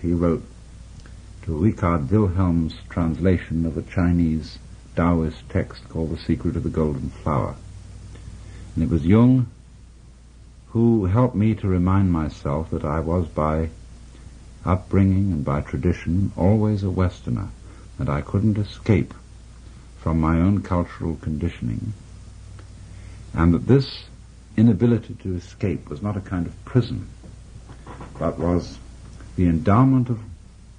he wrote to Richard Wilhelm's translation of a Chinese Taoist text called The Secret of the Golden Flower. And it was Jung who helped me to remind myself that I was, by upbringing and by tradition, always a Westerner, that I couldn't escape from my own cultural conditioning, and that this inability to escape was not a kind of prison, but was the endowment of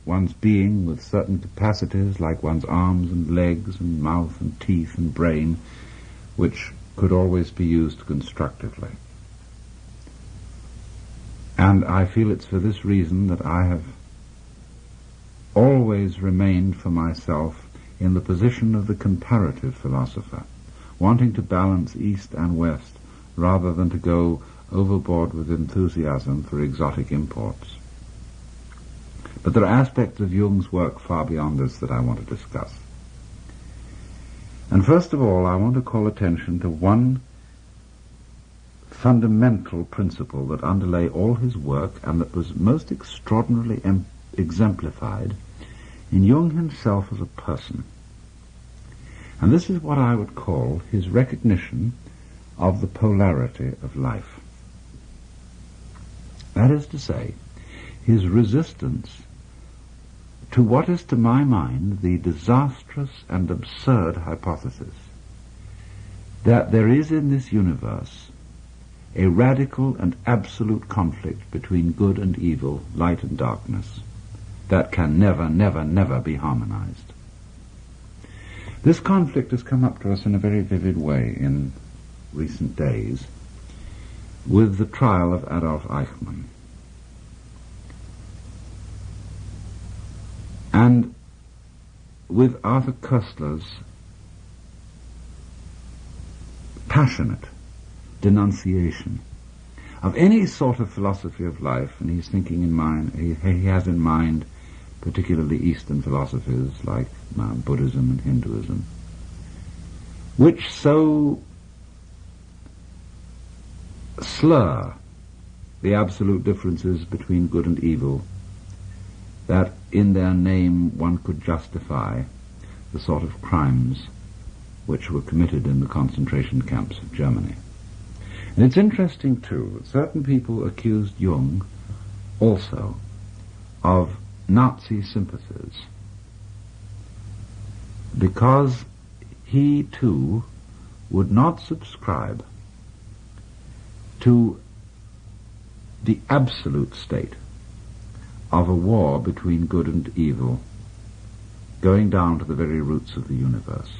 one's being with certain capacities, like one's arms and legs and mouth and teeth and brain, which could always be used constructively. And I feel it's for this reason that I have always remained for myself in the position of the comparative philosopher, wanting to balance East and West rather than to go overboard with enthusiasm for exotic imports. But there are aspects of Jung's work far beyond this that I want to discuss. And first of all, I want to call attention to one fundamental principle that underlay all his work and that was most extraordinarily exemplified in Jung himself as a person. And this is what I would call his recognition of the polarity of life. That is to say, his resistance to what is to my mind the disastrous and absurd hypothesis that there is in this universe a radical and absolute conflict between good and evil, light and darkness, that can never, never, never be harmonized. This conflict has come up to us in a very vivid way in recent days with the trial of Adolf Eichmann. And with Arthur Koestler's passionate denunciation of any sort of philosophy of life, and he's thinking in mind, he has in mind particularly Eastern philosophies like Buddhism and Hinduism, which so slur the absolute differences between good and evil that in their name one could justify the sort of crimes which were committed in the concentration camps of Germany. And it's interesting, too, that certain people accused Jung also of Nazi sympathies because he, too, would not subscribe to the absolute state of a war between good and evil, going down to the very roots of the universe.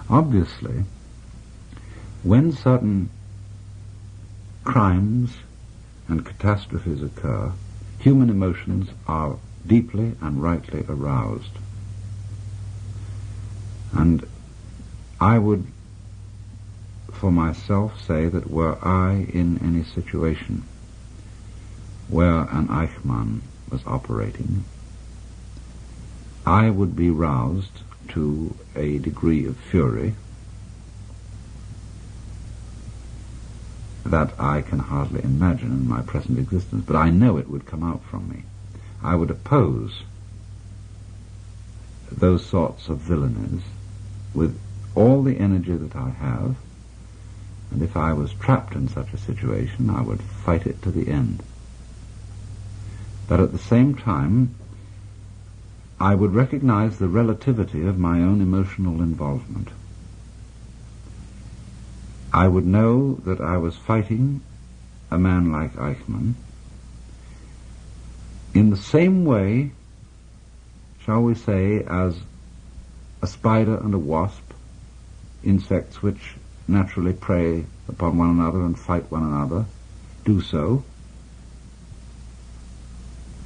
Obviously, when certain crimes and catastrophes occur, human emotions are deeply and rightly aroused. And I would, for myself, say that were I in any situation where an Eichmann was operating, I would be roused to a degree of fury that I can hardly imagine in my present existence, but I know it would come out from me. I would oppose those sorts of villainies with all the energy that I have, and if I was trapped in such a situation, I would fight it to the end. But at the same time, I would recognize the relativity of my own emotional involvement. I would know that I was fighting a man like Eichmann in the same way, shall we say, as a spider and a wasp, insects which naturally prey upon one another and fight one another, do so.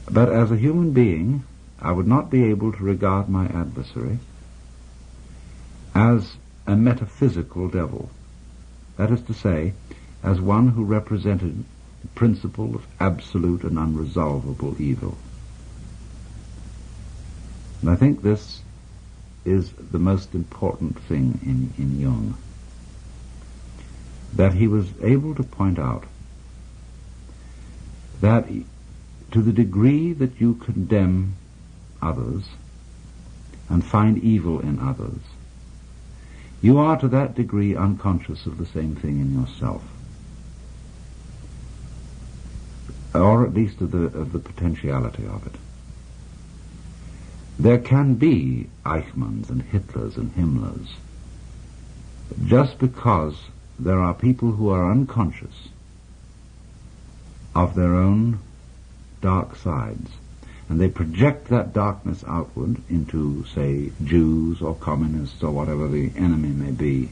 But as a human being, I would not be able to regard my adversary as a metaphysical devil. That is to say, as one who represented the principle of absolute and unresolvable evil. And I think this is the most important thing in Jung, that he was able to point out that to the degree that you condemn others and find evil in others, you are to that degree unconscious of the same thing in yourself, or at least of the potentiality of it. There can be Eichmanns and Hitlers and Himmlers just because there are people who are unconscious of their own dark sides, and they project that darkness outward into, say, Jews or communists or whatever the enemy may be,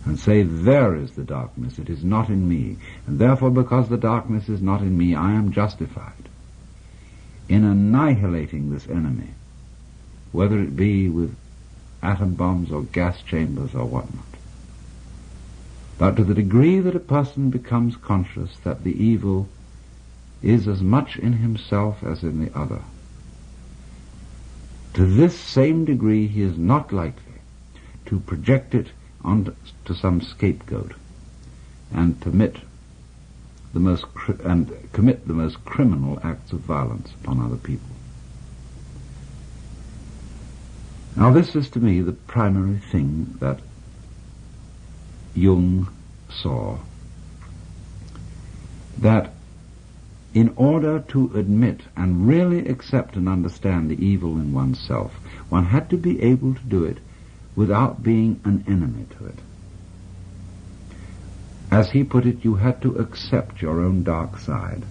and say, there is the darkness, it is not in me, and therefore because the darkness is not in me, I am justified in annihilating this enemy, whether it be with atom bombs or gas chambers or whatnot. But to the degree that a person becomes conscious that the evil is as much in himself as in the other, to this same degree he is not likely to project it onto some scapegoat and commit the most criminal acts of violence upon other people. Now this is to me the primary thing that Jung saw, that in order to admit and really accept and understand the evil in oneself, one had to be able to do it without being an enemy to it. As he put it, you had to accept your own dark side.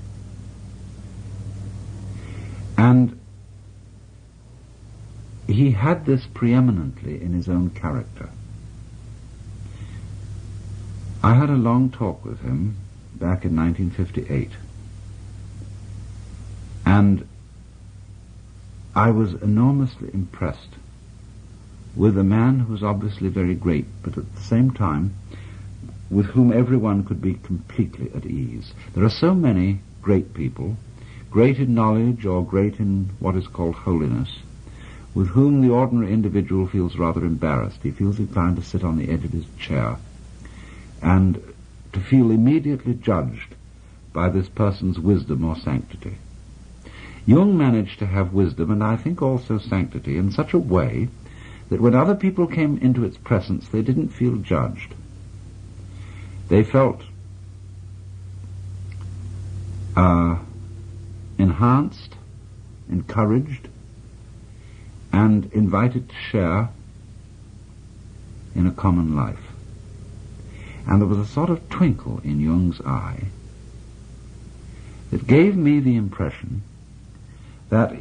And he had this preeminently in his own character. I had a long talk with him back in 1958, and I was enormously impressed with a man who was obviously very great, but at the same time with whom everyone could be completely at ease. There are so many great people, great in knowledge or great in what is called holiness, with whom the ordinary individual feels rather embarrassed. He feels inclined to sit on the edge of his chair and to feel immediately judged by this person's wisdom or sanctity. Jung managed to have wisdom, and I think also sanctity, in such a way that when other people came into its presence, they didn't feel judged. They felt enhanced, encouraged, and invited to share in a common life. And there was a sort of twinkle in Jung's eye that gave me the impression that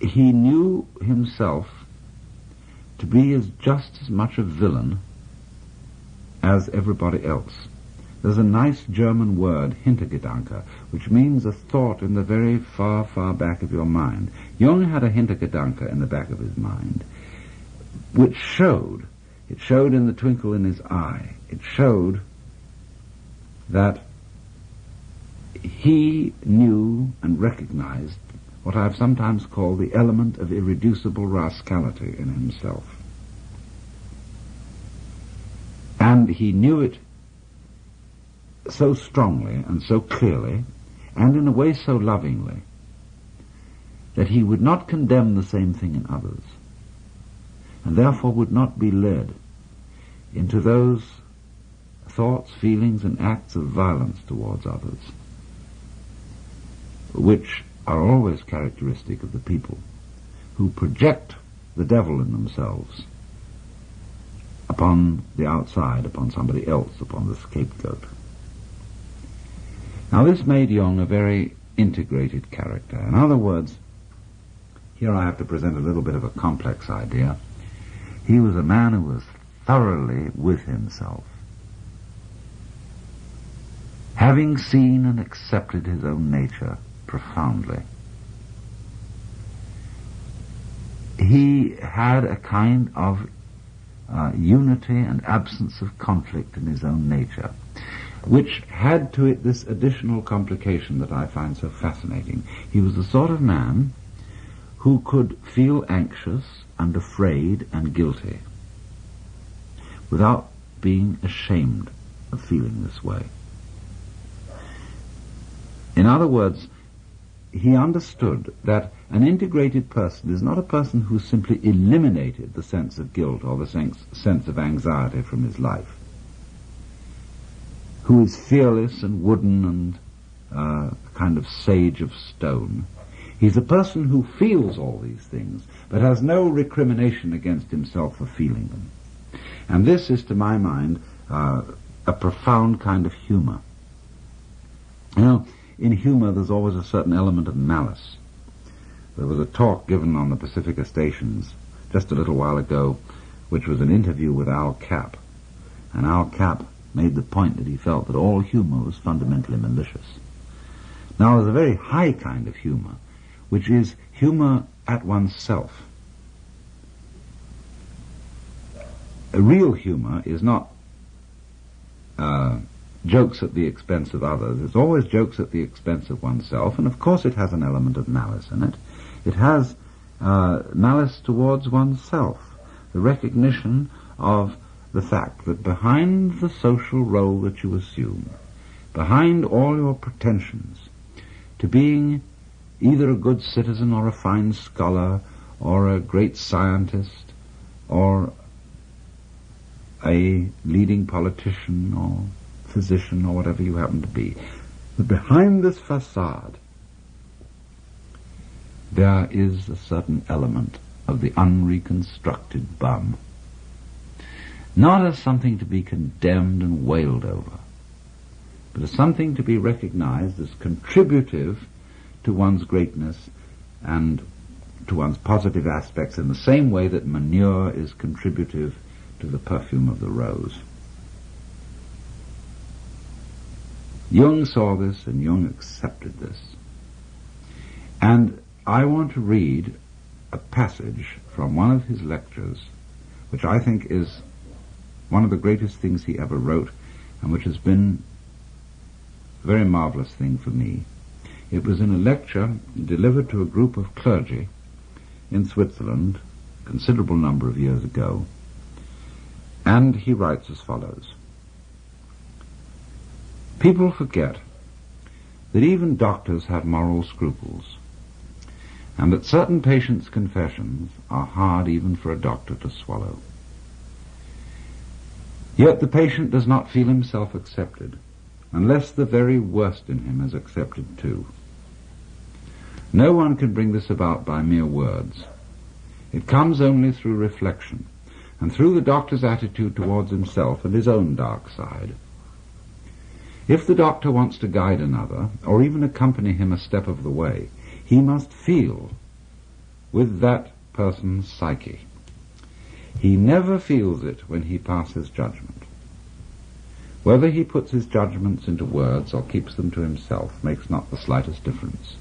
he knew himself to be just as much a villain as everybody else. There's a nice German word, Hintergedanke, which means a thought in the very far, far back of your mind. Jung had a Hintergedanke in the back of his mind, which showed in the twinkle in his eye. It showed that he knew and recognized what I've sometimes called the element of irreducible rascality in himself. And he knew it so strongly and so clearly, and in a way so lovingly, that he would not condemn the same thing in others, and therefore would not be led into those thoughts, feelings, and acts of violence towards others, which are always characteristic of the people who project the devil in themselves upon the outside, upon somebody else, upon the scapegoat. Now this made Jung a very integrated character. In other words, here I have to present a little bit of a complex idea. He was a man who was thoroughly with himself, having seen and accepted his own nature profoundly. He had a kind of unity and absence of conflict in his own nature, which had to it this additional complication that I find so fascinating. He was the sort of man who could feel anxious and afraid and guilty without being ashamed of feeling this way. In other words, he understood that an integrated person is not a person who simply eliminated the sense of guilt or the sense of anxiety from his life, who is fearless and wooden and a kind of sage of stone. He's a person who feels all these things, but has no recrimination against himself for feeling them. And this is, to my mind, a profound kind of humor. You know, in humor there's always a certain element of malice. There was a talk given on the Pacifica stations just a little while ago, which was an interview with Al Capp. And Al Capp made the point that he felt that all humor was fundamentally malicious. Now, there's a very high kind of humor, which is humor at oneself. A real humor is not jokes at the expense of others. It's always jokes at the expense of oneself, and of course it has an element of malice in it. It has malice towards oneself, the recognition of the fact that behind the social role that you assume, behind all your pretensions to being either a good citizen or a fine scholar or a great scientist or a leading politician or physician or whatever you happen to be, that behind this facade there is a certain element of the unreconstructed bum. Not as something to be condemned and wailed over, but as something to be recognized as contributive to one's greatness and to one's positive aspects in the same way that manure is contributive to the perfume of the rose. Jung saw this, and Jung accepted this. And I want to read a passage from one of his lectures, which I think is one of the greatest things he ever wrote, and which has been a very marvelous thing for me. It was in a lecture delivered to a group of clergy in Switzerland a considerable number of years ago, and he writes as follows. People forget that even doctors have moral scruples, and that certain patients' confessions are hard even for a doctor to swallow. Yet the patient does not feel himself accepted, unless the very worst in him is accepted too. No one can bring this about by mere words. It comes only through reflection, and through the doctor's attitude towards himself and his own dark side. If the doctor wants to guide another, or even accompany him a step of the way, he must feel with that person's psyche. He never feels it when he passes judgment. Whether he puts his judgments into words or keeps them to himself makes not the slightest difference.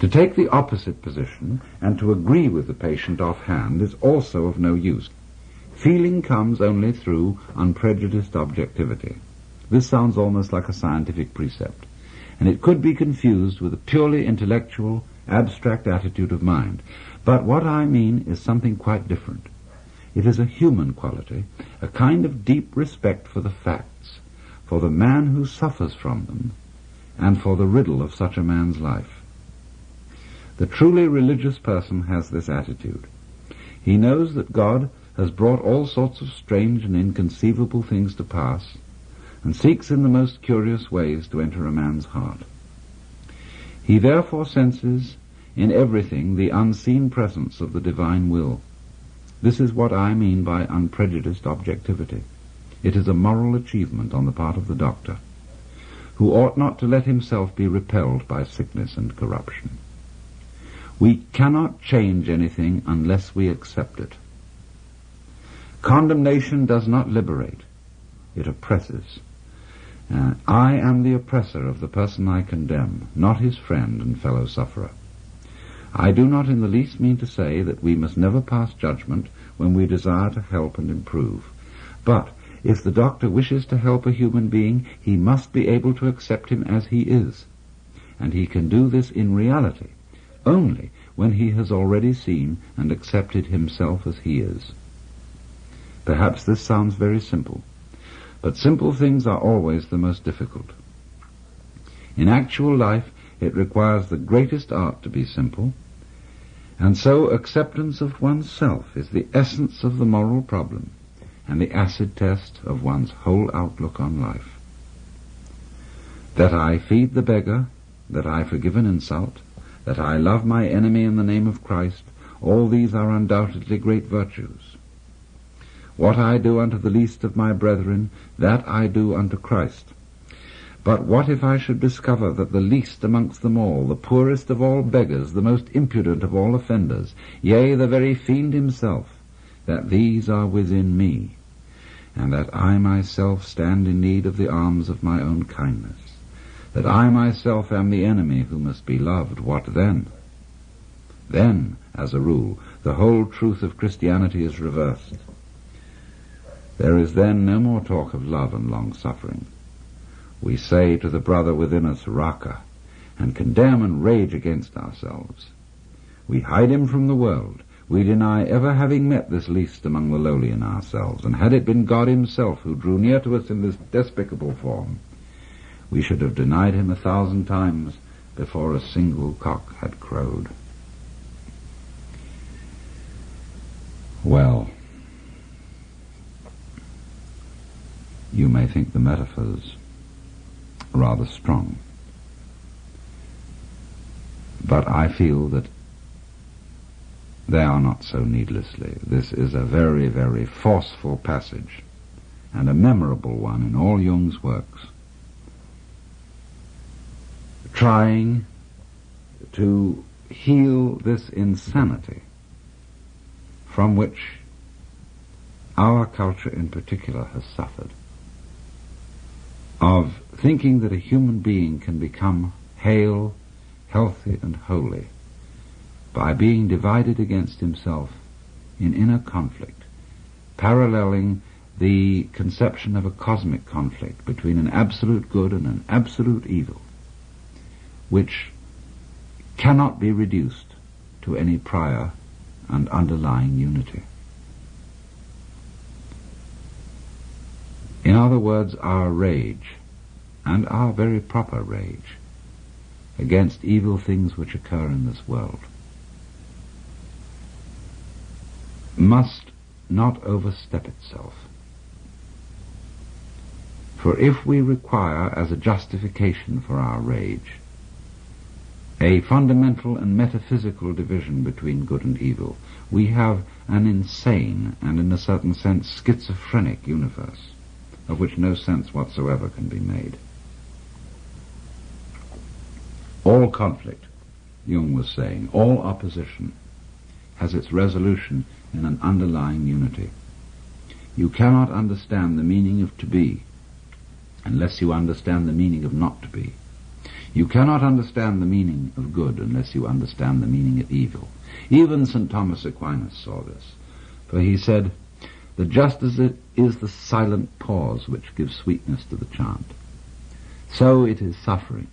To take the opposite position and to agree with the patient offhand is also of no use. Feeling comes only through unprejudiced objectivity. This sounds almost like a scientific precept, and it could be confused with a purely intellectual, abstract attitude of mind. But what I mean is something quite different. It is a human quality, a kind of deep respect for the facts, for the man who suffers from them, and for the riddle of such a man's life. The truly religious person has this attitude. He knows that God has brought all sorts of strange and inconceivable things to pass, and seeks in the most curious ways to enter a man's heart. He therefore senses in everything the unseen presence of the divine will. This is what I mean by unprejudiced objectivity. It is a moral achievement on the part of the doctor, who ought not to let himself be repelled by sickness and corruption. We cannot change anything unless we accept it. Condemnation does not liberate, it oppresses. I am the oppressor of the person I condemn, not his friend and fellow sufferer. I do not in the least mean to say that we must never pass judgment when we desire to help and improve. But if the doctor wishes to help a human being, he must be able to accept him as he is. And he can do this in reality only when he has already seen and accepted himself as he is. Perhaps this sounds very simple, but simple things are always the most difficult. In actual life, It requires the greatest art to be simple, and so acceptance of oneself is the essence of the moral problem and the acid test of one's whole outlook on life. That I feed the beggar, that I forgive an insult, that I love my enemy in the name of Christ, all these are undoubtedly great virtues. What I do unto the least of my brethren, that I do unto Christ. But what if I should discover that the least amongst them all, the poorest of all beggars, the most impudent of all offenders, yea, the very fiend himself, that these are within me, and that I myself stand in need of the alms of my own kindness, that I myself am the enemy who must be loved, what then? Then, as a rule, the whole truth of Christianity is reversed. There is then no more talk of love and long-suffering. We say to the brother within us, Raka, and condemn and rage against ourselves. We hide him from the world. We deny ever having met this least among the lowly in ourselves, and had it been God himself who drew near to us in this despicable form, we should have denied him 1,000 times before a single cock had crowed. Well, you may think the metaphors rather strong, but I feel that they are not so needlessly. This is a very, very forceful passage, and a memorable one in all Jung's works, trying to heal this insanity from which our culture in particular has suffered, of thinking that a human being can become hale, healthy, and holy by being divided against himself in inner conflict, paralleling the conception of a cosmic conflict between an absolute good and an absolute evil, which cannot be reduced to any prior and underlying unity. In other words, our rage, and our very proper rage, against evil things which occur in this world, must not overstep itself. For if we require as a justification for our rage a fundamental and metaphysical division between good and evil, we have an insane and in a certain sense schizophrenic universe, of which no sense whatsoever can be made. All conflict, Jung was saying, all opposition has its resolution in an underlying unity. You cannot understand the meaning of to be unless you understand the meaning of not to be. You cannot understand the meaning of good unless you understand the meaning of evil. Even St. Thomas Aquinas saw this, for he said that just as it is the silent pause which gives sweetness to the chant, so it is suffering,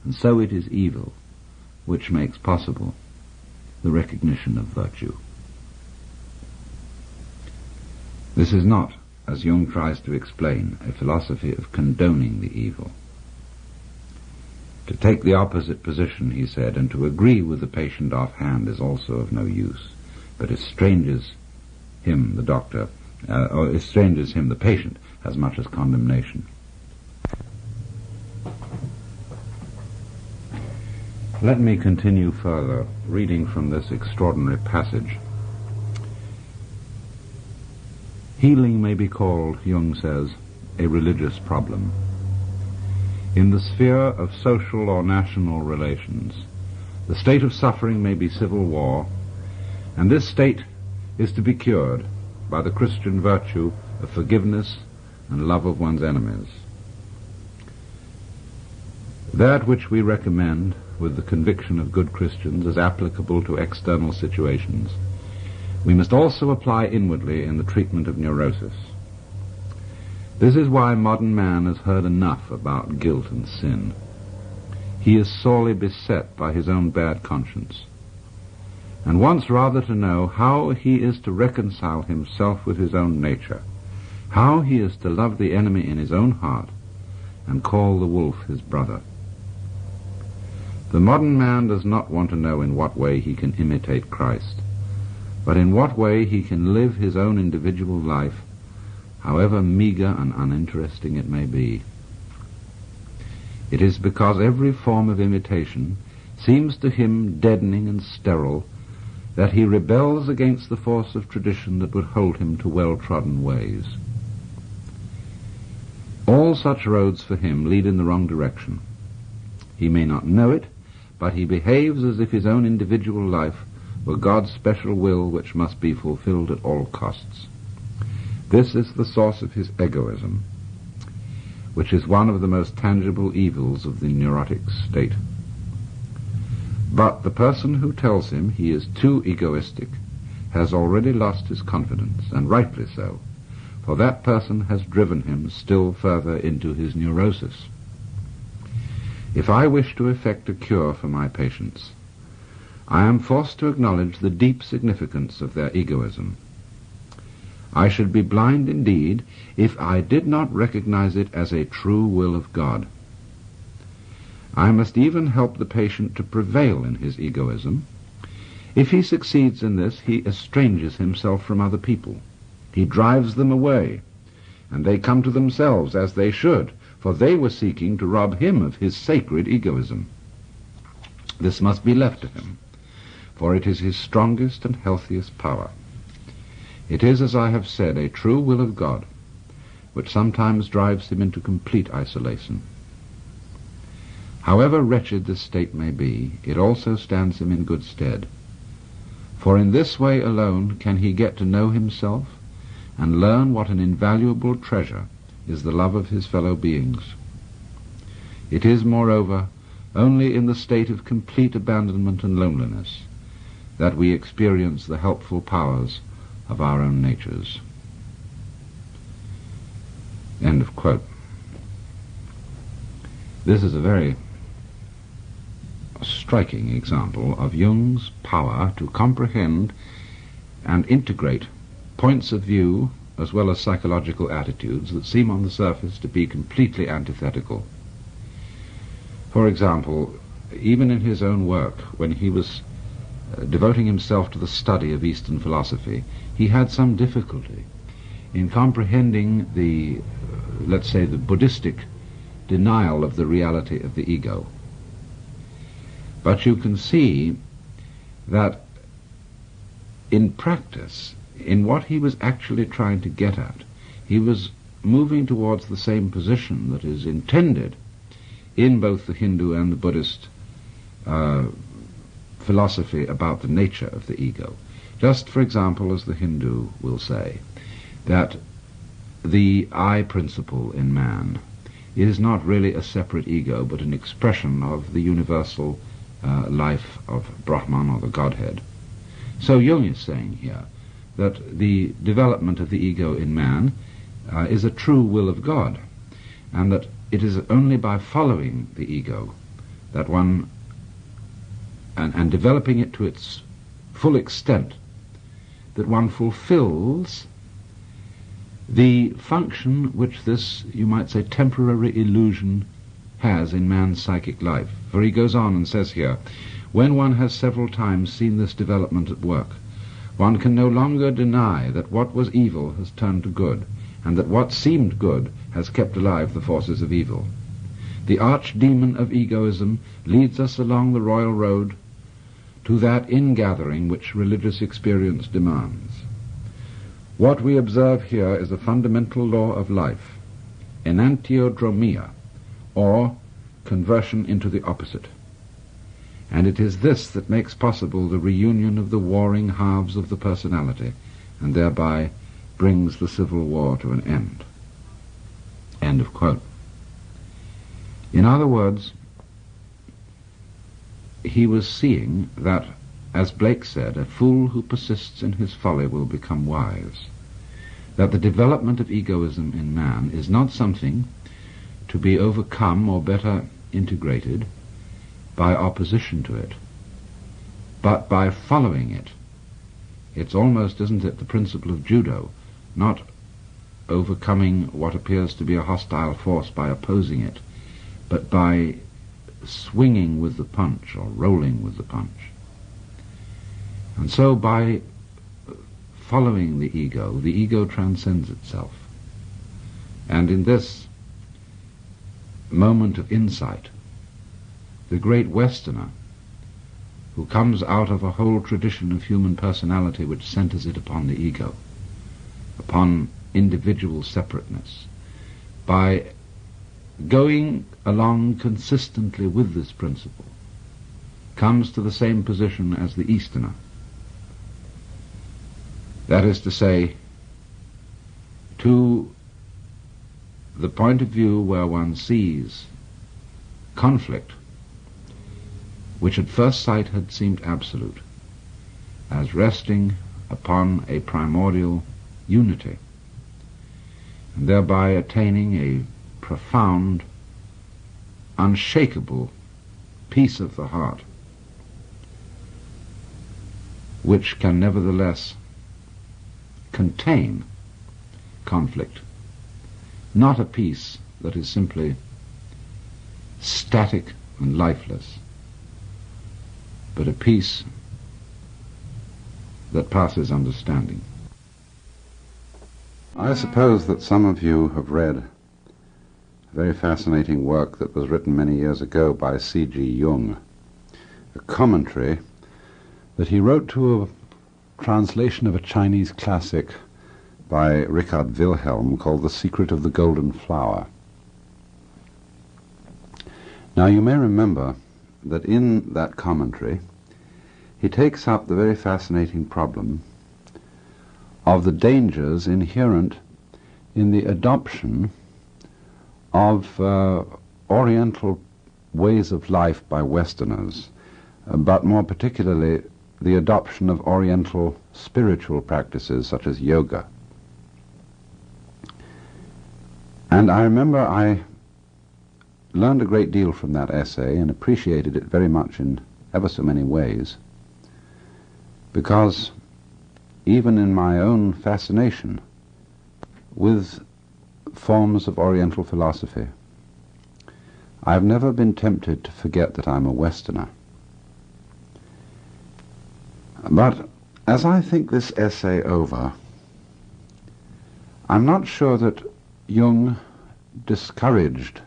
and so it is evil, which makes possible the recognition of virtue. This is not, as Jung tries to explain, a philosophy of condoning the evil. To take the opposite position, he said, and to agree with the patient offhand is also of no use, but estranges him, the doctor, or estranges him, the patient, as much as condemnation. Let me continue further, reading from this extraordinary passage. Healing may be called, Jung says, a religious problem. In the sphere of social or national relations, the state of suffering may be civil war, and this state is to be cured by the Christian virtue of forgiveness and love of one's enemies. That which we recommend with the conviction of good Christians as applicable to external situations, we must also apply inwardly in the treatment of neurosis. This is why modern man has heard enough about guilt and sin. He is sorely beset by his own bad conscience, and wants rather to know how he is to reconcile himself with his own nature, how he is to love the enemy in his own heart, and call the wolf his brother. The modern man does not want to know in what way he can imitate Christ, but in what way he can live his own individual life, however meager and uninteresting it may be. It is because every form of imitation seems to him deadening and sterile that he rebels against the force of tradition that would hold him to well-trodden ways. All such roads for him lead in the wrong direction. He may not know it, but he behaves as if his own individual life were God's special will which must be fulfilled at all costs. This is the source of his egoism, which is one of the most tangible evils of the neurotic state. But the person who tells him he is too egoistic has already lost his confidence, and rightly so, for that person has driven him still further into his neurosis. If I wish to effect a cure for my patients, I am forced to acknowledge the deep significance of their egoism. I should be blind indeed if I did not recognize it as a true will of God. I must even help the patient to prevail in his egoism. If he succeeds in this, he estranges himself from other people. He drives them away, and they come to themselves as they should, for they were seeking to rob him of his sacred egoism. This must be left to him, for it is his strongest and healthiest power. It is, as I have said, a true will of God, which sometimes drives him into complete isolation. However wretched this state may be, it also stands him in good stead, for in this way alone can he get to know himself and learn what an invaluable treasure is the love of his fellow beings. It is, moreover, only in the state of complete abandonment and loneliness that we experience the helpful powers of our own natures. End of quote. This is a very striking example of Jung's power to comprehend and integrate points of view as well as psychological attitudes that seem on the surface to be completely antithetical. For example, even in his own work, when he was devoting himself to the study of Eastern philosophy, he had some difficulty in comprehending the, let's say, the Buddhistic denial of the reality of the ego. But you can see that in practice, in what he was actually trying to get at, he was moving towards the same position that is intended in both the Hindu and the Buddhist philosophy about the nature of the ego. Just, for example, as the Hindu will say, that the I principle in man is not really a separate ego, but an expression of the universal life of Brahman, or the Godhead. So Jung is saying here that the development of the ego in man is a true will of God, and that it is only by following the ego that one, and developing it to its full extent, that one fulfills the function which this, you might say, temporary illusion has in man's psychic life. For he goes on and says here, when one has several times seen this development at work, one can no longer deny that what was evil has turned to good, and that what seemed good has kept alive the forces of evil. The archdemon of egoism leads us along the royal road to that ingathering which religious experience demands. What we observe here is a fundamental law of life, enantiodromia, or conversion into the opposite. And it is this that makes possible the reunion of the warring halves of the personality, and thereby brings the civil war to an end. End of quote. In other words, he was seeing that, as Blake said, a fool who persists in his folly will become wise, that the development of egoism in man is not something to be overcome or better integrated by opposition to it, but by following it. It's almost, isn't it, the principle of judo, not overcoming what appears to be a hostile force by opposing it, but by swinging with the punch or rolling with the punch. And so by following the ego transcends itself. And in this moment of insight, the great Westerner, who comes out of a whole tradition of human personality which centers it upon the ego, upon individual separateness, by going along consistently with this principle, comes to the same position as the Easterner. That is to say, to the point of view where one sees conflict, which at first sight had seemed absolute, as resting upon a primordial unity, and thereby attaining a profound, unshakable peace of the heart, which can nevertheless contain conflict, not a peace that is simply static and lifeless, but a peace that passes understanding. I suppose that some of you have read a very fascinating work that was written many years ago by C.G. Jung, a commentary that he wrote to a translation of a Chinese classic by Richard Wilhelm called The Secret of the Golden Flower. Now you may remember that in that commentary he takes up the very fascinating problem of the dangers inherent in the adoption of Oriental ways of life by Westerners, but more particularly the adoption of Oriental spiritual practices such as yoga. And I remember I learned a great deal from that essay and appreciated it very much in ever so many ways, because even in my own fascination with forms of Oriental philosophy, I've never been tempted to forget that I'm a Westerner. But as I think this essay over, I'm not sure that Jung discouraged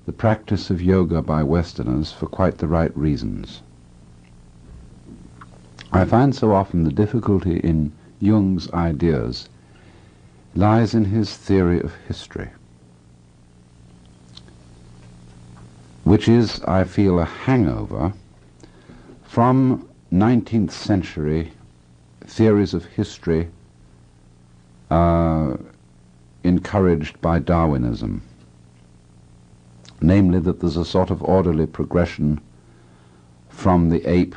the practice of yoga by Westerners for quite the right reasons. I find so often the difficulty in Jung's ideas lies in his theory of history, which is, I feel, a hangover from 19th century theories of history encouraged by Darwinism, namely that there's a sort of orderly progression from the ape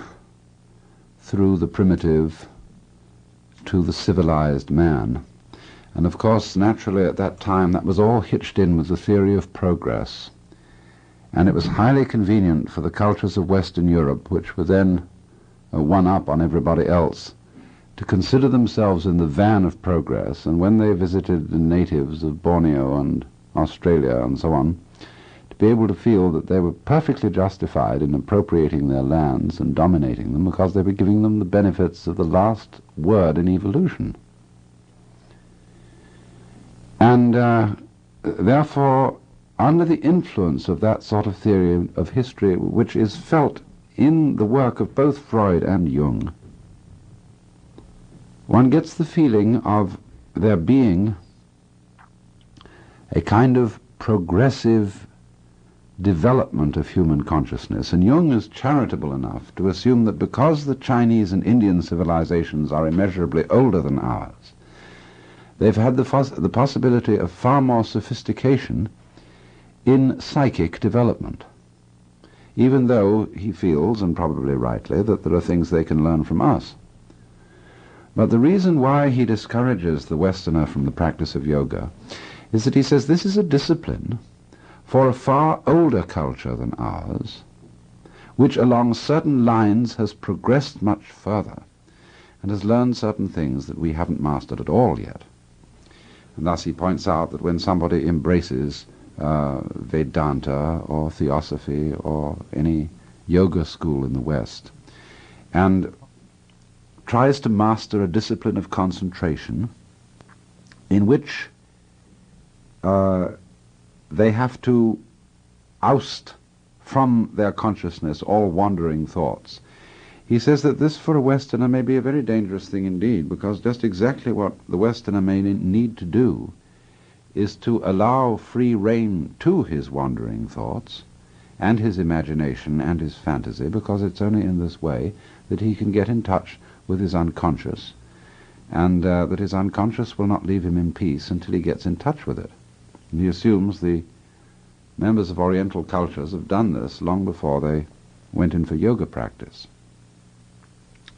through the primitive to the civilized man. And of course, naturally at that time that was all hitched in with the theory of progress, and it was highly convenient for the cultures of Western Europe, which were then one up on everybody else, to consider themselves in the van of progress, and when they visited the natives of Borneo and Australia and so on, to be able to feel that they were perfectly justified in appropriating their lands and dominating them because they were giving them the benefits of the last word in evolution. And therefore, under the influence of that sort of theory of history, which is felt in the work of both Freud and Jung, one gets the feeling of there being a kind of progressive development of human consciousness. And Jung is charitable enough to assume that because the Chinese and Indian civilizations are immeasurably older than ours, they've had the possibility of far more sophistication in psychic development, even though he feels, and probably rightly, that there are things they can learn from us. But the reason why he discourages the Westerner from the practice of yoga is that he says this is a discipline for a far older culture than ours, which along certain lines has progressed much further and has learned certain things that we haven't mastered at all yet. And thus he points out that when somebody embraces Vedanta or Theosophy or any yoga school in the West, and tries to master a discipline of concentration in which they have to oust from their consciousness all wandering thoughts. He says that this for a Westerner may be a very dangerous thing indeed, because just exactly what the Westerner may need to do is to allow free rein to his wandering thoughts and his imagination and his fantasy, because it's only in this way that he can get in touch with his unconscious, and that his unconscious will not leave him in peace until he gets in touch with it. And he assumes the members of Oriental cultures have done this long before they went in for yoga practice.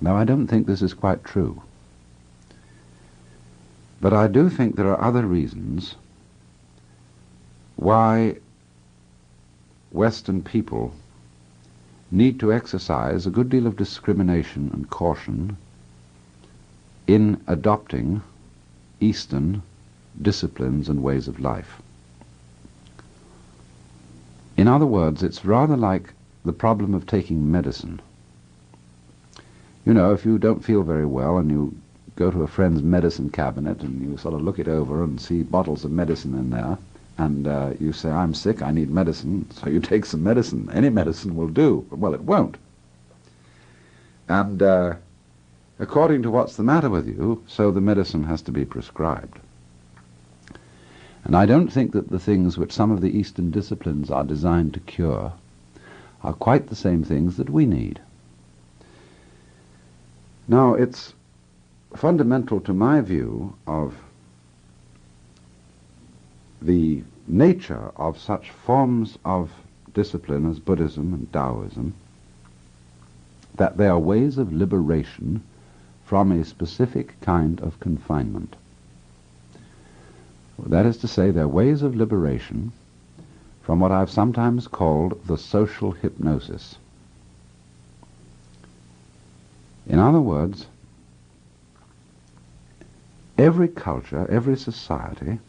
Now, I don't think this is quite true, but I do think there are other reasons why Western people need to exercise a good deal of discrimination and caution in adopting Eastern disciplines and ways of life. In other words, it's rather like the problem of taking medicine. You know, if you don't feel very well and you go to a friend's medicine cabinet and you sort of look it over and see bottles of medicine in there, and you say, I'm sick, I need medicine, so you take some medicine. Any medicine will do. Well, it won't. And according to what's the matter with you, so the medicine has to be prescribed. And I don't think that the things which some of the Eastern disciplines are designed to cure are quite the same things that we need. Now, it's fundamental to my view of the nature of such forms of discipline as Buddhism and Taoism that they are ways of liberation from a specific kind of confinement. That is to say, they're ways of liberation from what I've sometimes called the social hypnosis. In other words, every culture, every society,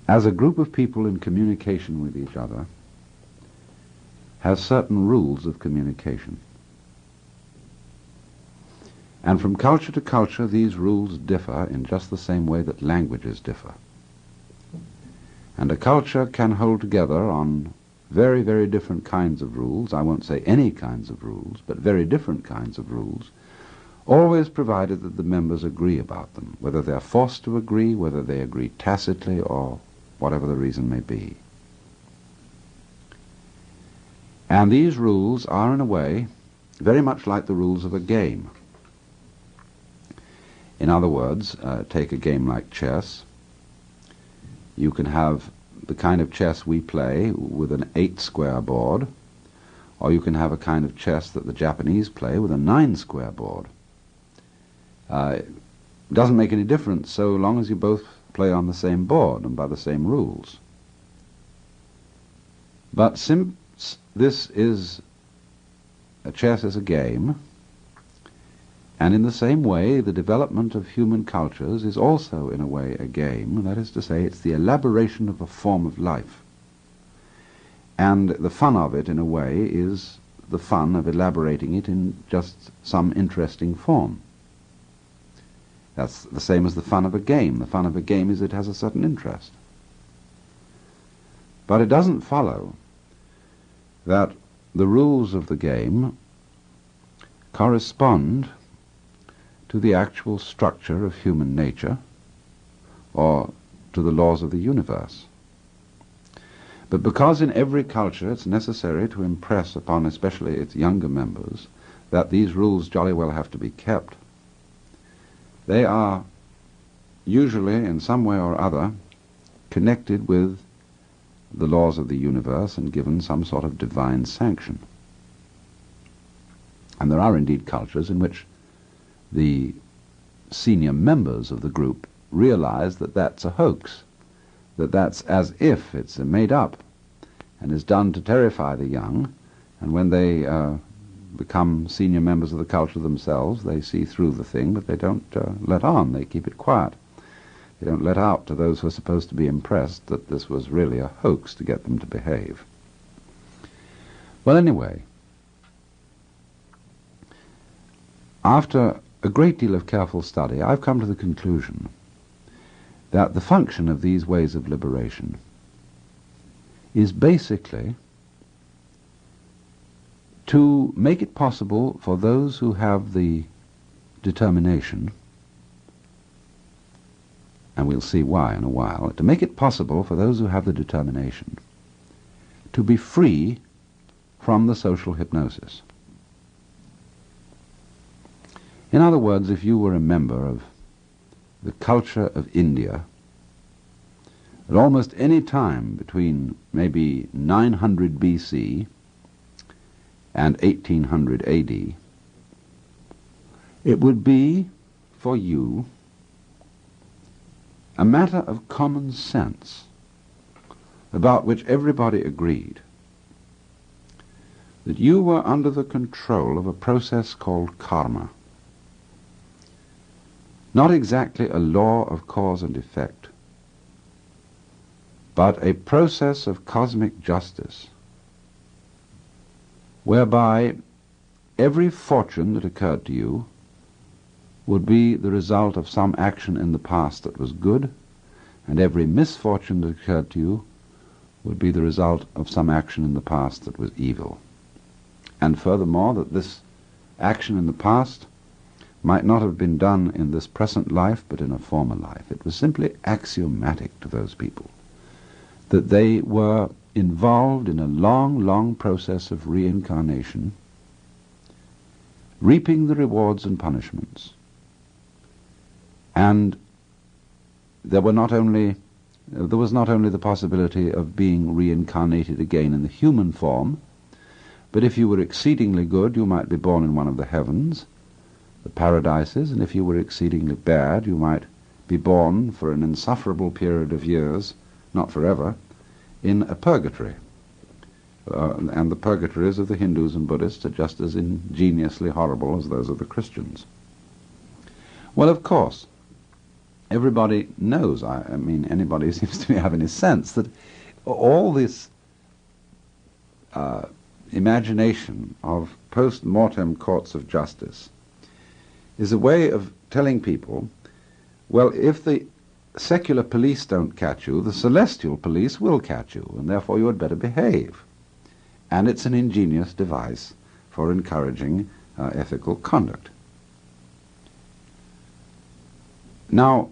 as a group of people in communication with each other, has certain rules of communication. And from culture to culture, these rules differ in just the same way that languages differ. And a culture can hold together on very, very different kinds of rules. I won't say any kinds of rules, but very different kinds of rules, always provided that the members agree about them, whether they're forced to agree, whether they agree tacitly, or whatever the reason may be. And these rules are, in a way, very much like the rules of a game. In other words, take a game like chess. You can have the kind of chess we play with an 8-square board, or you can have a kind of chess that the Japanese play with a 9-square board. It doesn't make any difference so long as you both play on the same board and by the same rules. But since this is a chess is a game, and in the same way the development of human cultures is also in a way a game, that is to say, it's the elaboration of a form of life. And the fun of it, in a way, is the fun of elaborating it in just some interesting form. That's the same as the fun of a game. The fun of a game is it has a certain interest. But it doesn't follow that the rules of the game correspond to the actual structure of human nature or to the laws of the universe. But because in every culture it's necessary to impress upon especially its younger members that these rules jolly well have to be kept, they are usually in some way or other connected with the laws of the universe and given some sort of divine sanction. And there are indeed cultures in which the senior members of the group realize that that's a hoax, that that's as if it's made up and is done to terrify the young, and when they become senior members of the culture themselves, they see through the thing, but they don't let on, they keep it quiet. They don't let out to those who are supposed to be impressed that this was really a hoax to get them to behave. Well, anyway, after a great deal of careful study, I've come to the conclusion that the function of these ways of liberation is basically to make it possible for those who have the determination, and we'll see why in a while, to make it possible for those who have the determination to be free from the social hypnosis. In other words, if you were a member of the culture of India at almost any time between maybe 900 BC and 1800 AD, it would be for you a matter of common sense about which everybody agreed that you were under the control of a process called karma. Not exactly a law of cause and effect, but a process of cosmic justice, whereby every fortune that occurred to you would be the result of some action in the past that was good, and every misfortune that occurred to you would be the result of some action in the past that was evil. And furthermore, that this action in the past might not have been done in this present life, but in a former life. It was simply axiomatic to those people that they were involved in a long, long process of reincarnation, reaping the rewards and punishments. And there was not only the possibility of being reincarnated again in the human form, but if you were exceedingly good, you might be born in one of the heavens, the paradises, and if you were exceedingly bad, you might be born for an insufferable period of years, not forever, in a purgatory. And the purgatories of the Hindus and Buddhists are just as ingeniously horrible as those of the Christians. Well, of course, everybody knows, I mean, anybody who seems to be having a sense that all this imagination of post-mortem courts of justice is a way of telling people, well, if the secular police don't catch you, the celestial police will catch you, and therefore you had better behave. And it's an ingenious device for encouraging ethical conduct. Now,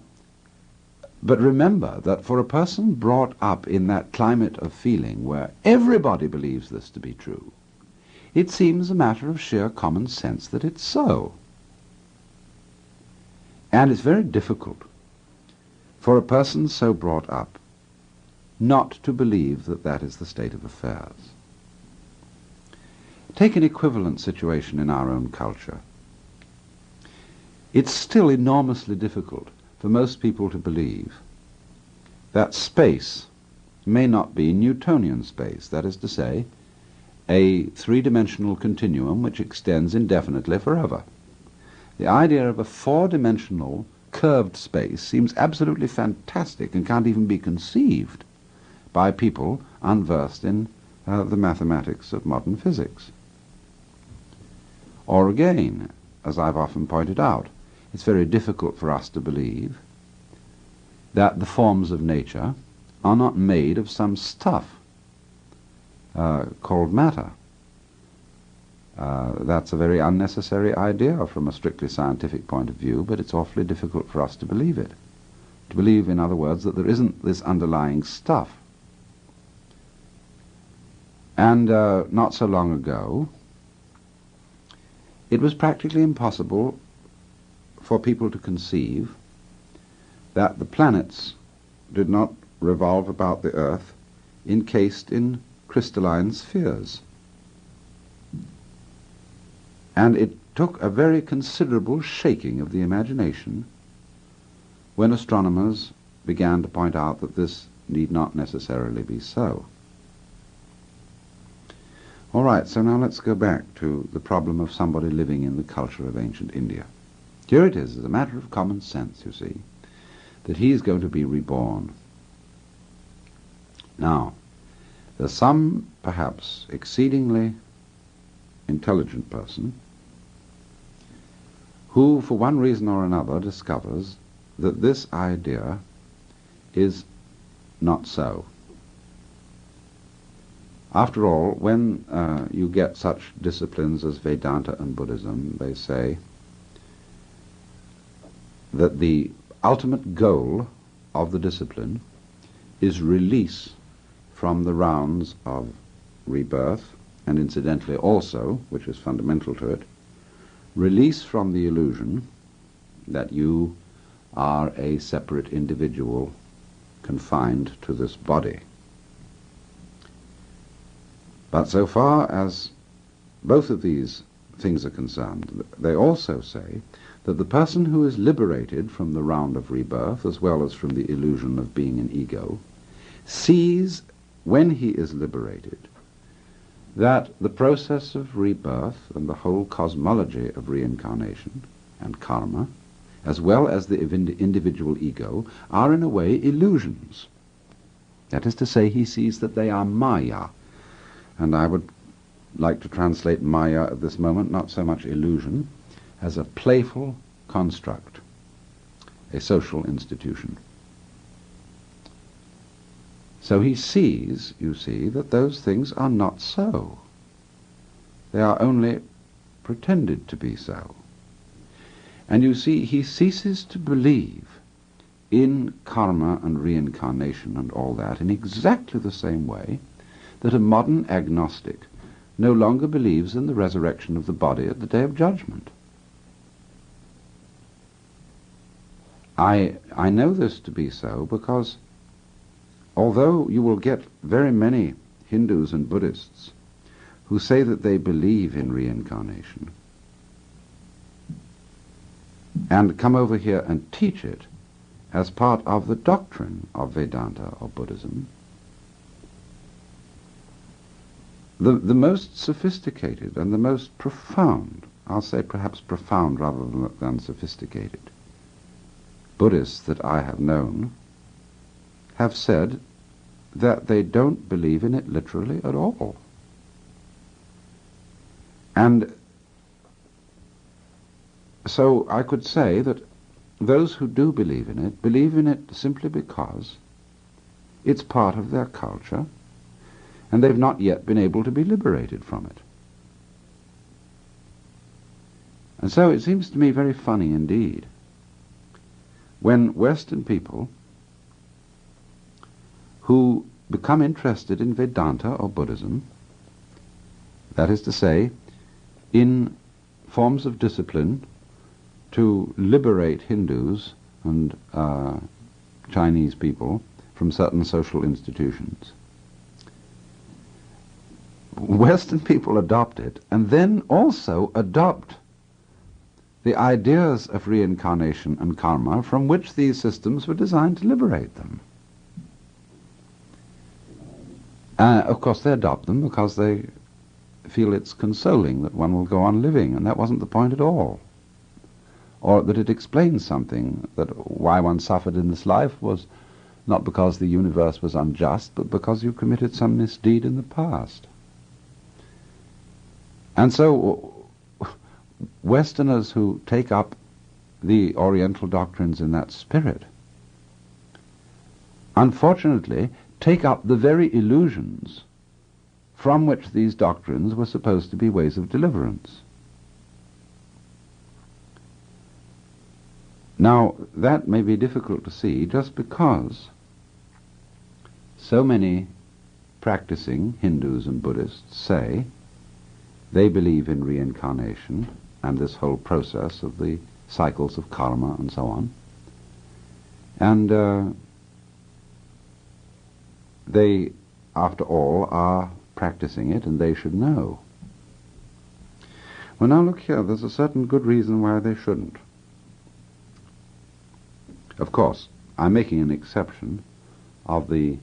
but remember that for a person brought up in that climate of feeling where everybody believes this to be true, it seems a matter of sheer common sense that it's so. And it's very difficult for a person so brought up not to believe that that is the state of affairs. Take an equivalent situation in our own culture. It's still enormously difficult for most people to believe that space may not be Newtonian space, that is to say, a three-dimensional continuum which extends indefinitely forever. The idea of a four-dimensional curved space seems absolutely fantastic and can't even be conceived by people unversed in the mathematics of modern physics. Or again, as I've often pointed out, it's very difficult for us to believe that the forms of nature are not made of some stuff called matter. That's a very unnecessary idea from a strictly scientific point of view, but it's awfully difficult for us to believe it. To believe, in other words, that there isn't this underlying stuff. And not so long ago, it was practically impossible for people to conceive that the planets did not revolve about the Earth encased in crystalline spheres. And it took a very considerable shaking of the imagination when astronomers began to point out that this need not necessarily be so. All right, so now let's go back to the problem of somebody living in the culture of ancient India. Here it is, as a matter of common sense, you see, that he's going to be reborn. Now, there's some, perhaps, exceedingly intelligent person who, for one reason or another, discovers that this idea is not so. After all, when you get such disciplines as Vedanta and Buddhism, they say that the ultimate goal of the discipline is release from the rounds of rebirth, and incidentally also, which is fundamental to it, release from the illusion that you are a separate individual confined to this body. But so far as both of these things are concerned, they also say that the person who is liberated from the round of rebirth, as well as from the illusion of being an ego, sees, when he is liberated, that the process of rebirth and the whole cosmology of reincarnation and karma, as well as the individual ego, are in a way illusions. That is to say, he sees that they are maya. And I would like to translate maya at this moment, not so much illusion, as a playful construct, a social institution. So he sees, you see, that those things are not so. They are only pretended to be so. And you see, he ceases to believe in karma and reincarnation and all that in exactly the same way that a modern agnostic no longer believes in the resurrection of the body at the day of judgment. I know this to be so because although you will get very many Hindus and Buddhists who say that they believe in reincarnation and come over here and teach it as part of the doctrine of Vedanta or Buddhism, the most sophisticated and the most profound, I'll say perhaps profound rather than sophisticated, Buddhists that I have known have said that they don't believe in it literally at all. And so I could say that those who do believe in it simply because it's part of their culture, and they've not yet been able to be liberated from it. And so it seems to me very funny indeed when Western people who become interested in Vedanta or Buddhism, that is to say, in forms of discipline to liberate Hindus and Chinese people from certain social institutions, Western people adopt it, and then also adopt the ideas of reincarnation and karma from which these systems were designed to liberate them. Of course, they adopt them because they feel it's consoling that one will go on living, and that wasn't the point at all. Or that it explains something, that why one suffered in this life was not because the universe was unjust, but because you committed some misdeed in the past. And so Westerners who take up the Oriental doctrines in that spirit, unfortunately, take up the very illusions from which these doctrines were supposed to be ways of deliverance. Now, that may be difficult to see just because so many practicing Hindus and Buddhists say they believe in reincarnation and this whole process of the cycles of karma and so on. And they, after all, are practicing it, and they should know. Well, now look here, there's a certain good reason why they shouldn't. Of course, I'm making an exception of the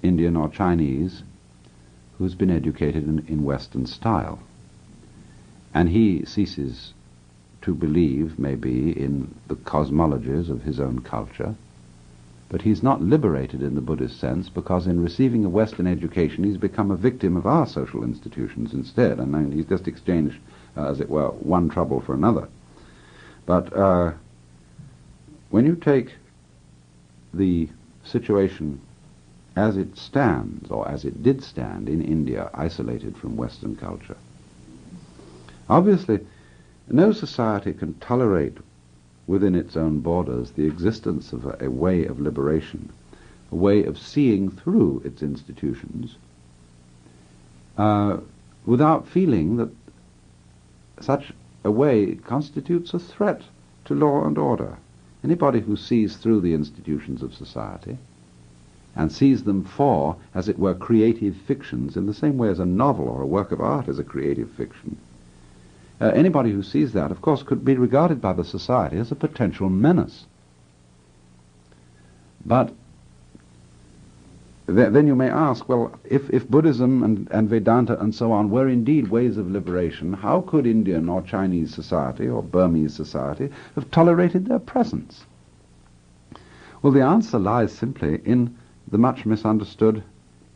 Indian or Chinese who's been educated in Western style. And he ceases to believe, maybe, in the cosmologies of his own culture, But he's not liberated in the Buddhist sense, because in receiving a Western education he's become a victim of our social institutions instead, and then he's just exchanged, as it were, one trouble for another. But when you take the situation as it stands, or as it did stand in India, isolated from Western culture, obviously no society can tolerate within its own borders the existence of a way of liberation, a way of seeing through its institutions, without feeling that such a way constitutes a threat to law and order. Anybody who sees through the institutions of society and sees them for, as it were, creative fictions, in the same way as a novel or a work of art is a creative fiction, anybody who sees that, of course, could be regarded by the society as a potential menace. But then you may ask, well, if Buddhism and Vedanta and so on were indeed ways of liberation, how could Indian or Chinese society or Burmese society have tolerated their presence? Well, the answer lies simply in the much misunderstood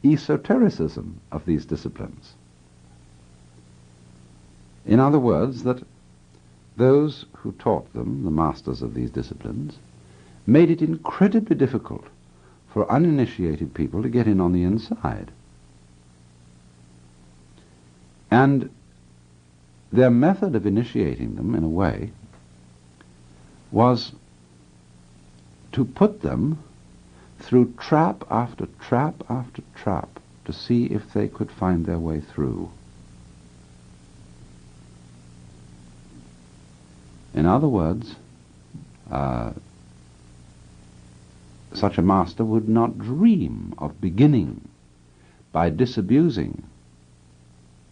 esotericism of these disciplines. In other words, that those who taught them, the masters of these disciplines, made it incredibly difficult for uninitiated people to get in on the inside. And their method of initiating them, in a way, was to put them through trap after trap after trap to see if they could find their way through. In other words, such a master would not dream of beginning by disabusing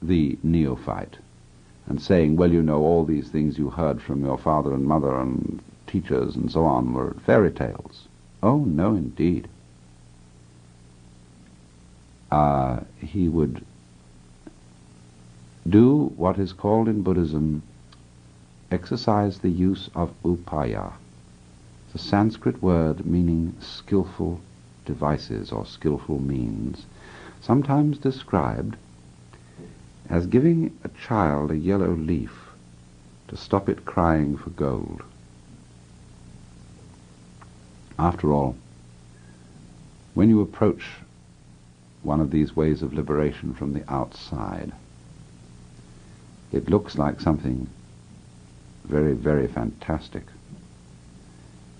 the neophyte and saying, well, you know, all these things you heard from your father and mother and teachers and so on were fairy tales. Oh, no, indeed. He would do what is called in Buddhism, exercise the use of upaya. It's a Sanskrit word meaning skillful devices or skillful means, sometimes described as giving a child a yellow leaf to stop it crying for gold. After all, when you approach one of these ways of liberation from the outside, it looks like something very, very fantastic.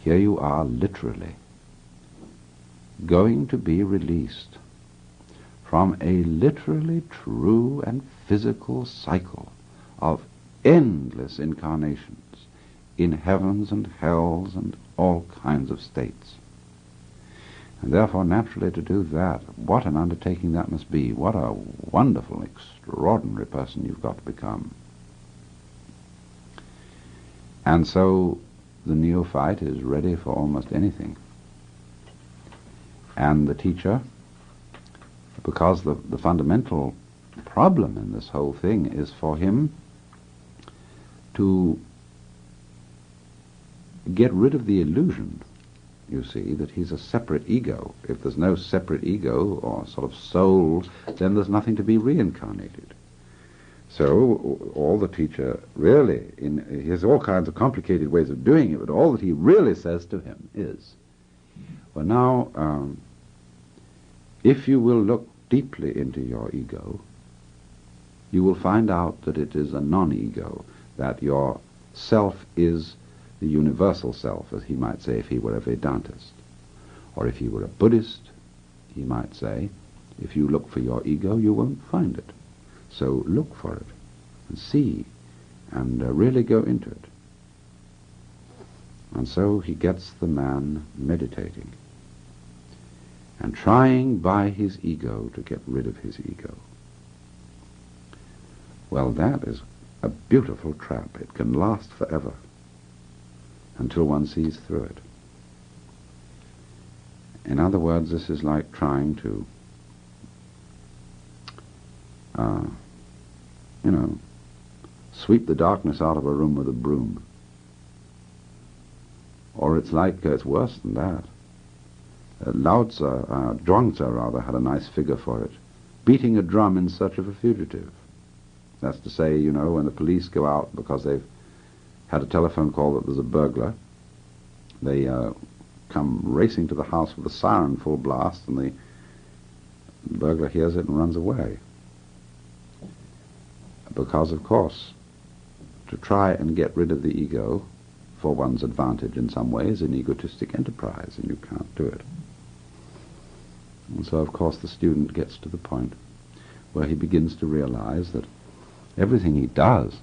Here you are literally going to be released from a literally true and physical cycle of endless incarnations in heavens and hells and all kinds of states. And therefore, naturally, to do that, what an undertaking that must be. What a wonderful, extraordinary person you've got to become. And so the neophyte is ready for almost anything. And the teacher, because the fundamental problem in this whole thing is for him to get rid of the illusion, you see, that he's a separate ego. If there's no separate ego or sort of soul, then there's nothing to be reincarnated. So all the teacher really, he has all kinds of complicated ways of doing it, but all that he really says to him is, well, now, if you will look deeply into your ego, you will find out that it is a non-ego, that your self is the universal self, as he might say if he were a Vedantist. Or if he were a Buddhist, he might say, if you look for your ego, you won't find it. So look for it, and see, and really go into it. And so he gets the man meditating, and trying by his ego to get rid of his ego. Well, that is a beautiful trap. It can last forever, until one sees through it. In other words, this is like trying to sweep the darkness out of a room with a broom. Or it's like, it's worse than that. Zhuangzi rather, had a nice figure for it. Beating a drum in search of a fugitive. That's to say, you know, when the police go out because they've had a telephone call that there's a burglar, they come racing to the house with a siren full blast, and the burglar hears it and runs away. Because, of course, to try and get rid of the ego for one's advantage in some way is an egotistic enterprise, and you can't do it. And so, of course, the student gets to the point where he begins to realize that everything he does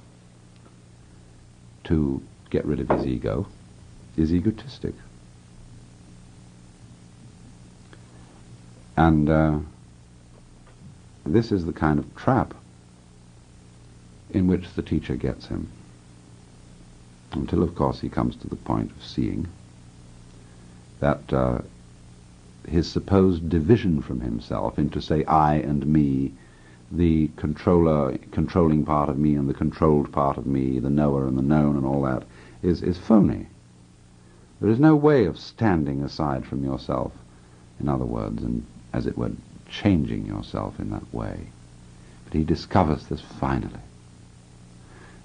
to get rid of his ego is egotistic. And this is the kind of trap in which the teacher gets him, until, of course, he comes to the point of seeing that his supposed division from himself into, say, I and me, the controlling part of me and the controlled part of me, the knower and the known and all that, is phony. There is no way of standing aside from yourself, in other words, and, as it were, changing yourself in that way. But he discovers this finally.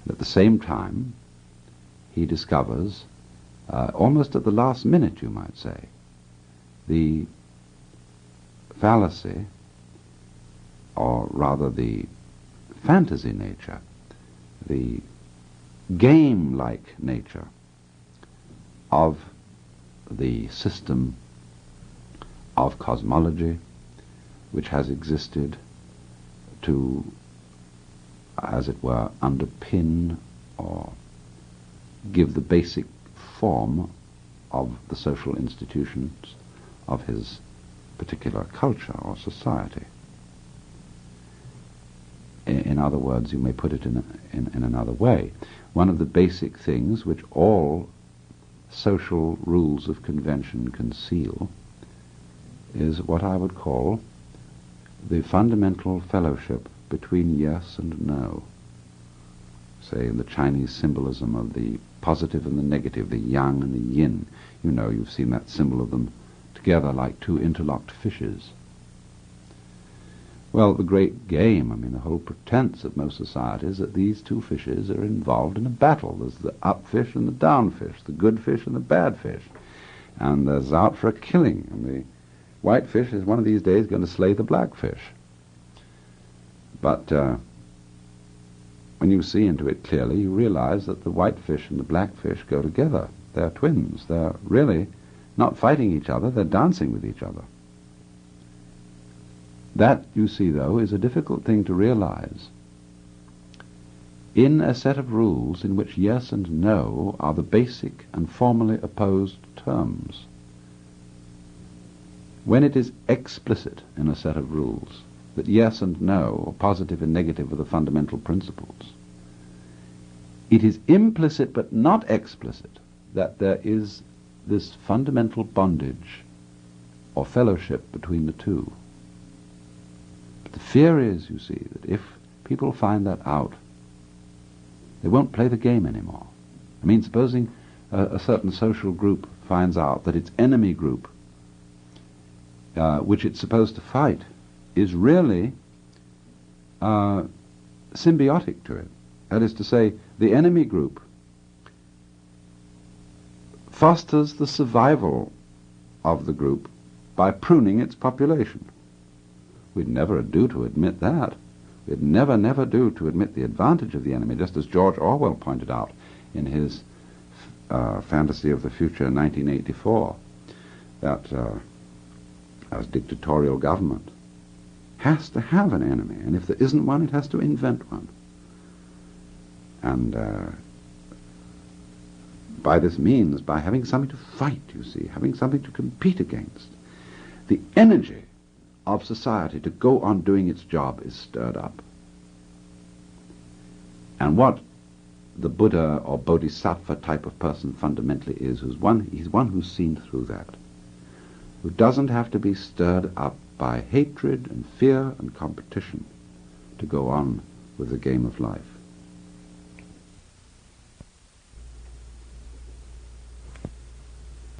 And at the same time, he discovers, almost at the last minute, you might say, the fallacy, or rather the fantasy nature, the game-like nature of the system of cosmology which has existed to, as it were, underpin or give the basic form of the social institutions of his particular culture or society. In other words, you may put it in another way. One of the basic things which all social rules of convention conceal is what I would call the fundamental fellowship between yes and no. Say, in the Chinese symbolism of the positive and the negative, the yang and the yin. You know, you've seen that symbol of them together like two interlocked fishes. Well, the great game, I mean, the whole pretense of most societies, that these two fishes are involved in a battle. There's the up fish and the down fish, the good fish and the bad fish. And there's out for a killing. And the white fish is one of these days going to slay the black fish. But when you see into it clearly, you realize that the white fish and the black fish go together. They're twins. They're really not fighting each other, they're dancing with each other. That, you see, though, is a difficult thing to realize in a set of rules in which yes and no are the basic and formally opposed terms. When it is explicit in a set of rules that yes and no, or positive and negative, are the fundamental principles, it is implicit but not explicit that there is this fundamental bondage or fellowship between the two. But the fear is, you see, that if people find that out, they won't play the game anymore. I mean, supposing a certain social group finds out that its enemy group, which it's supposed to fight, is really symbiotic to it. That is to say, the enemy group fosters the survival of the group by pruning its population. We'd never do to admit that. We'd never do to admit the advantage of the enemy, just as George Orwell pointed out in his Fantasy of the Future, 1984, that as dictatorial government has to have an enemy, and if there isn't one, it has to invent one. And by this means, by having something to fight, you see, having something to compete against, the energy of society to go on doing its job is stirred up. And what the Buddha or Bodhisattva type of person fundamentally is, he's one who's seen through that, who doesn't have to be stirred up by hatred and fear and competition to go on with the game of life.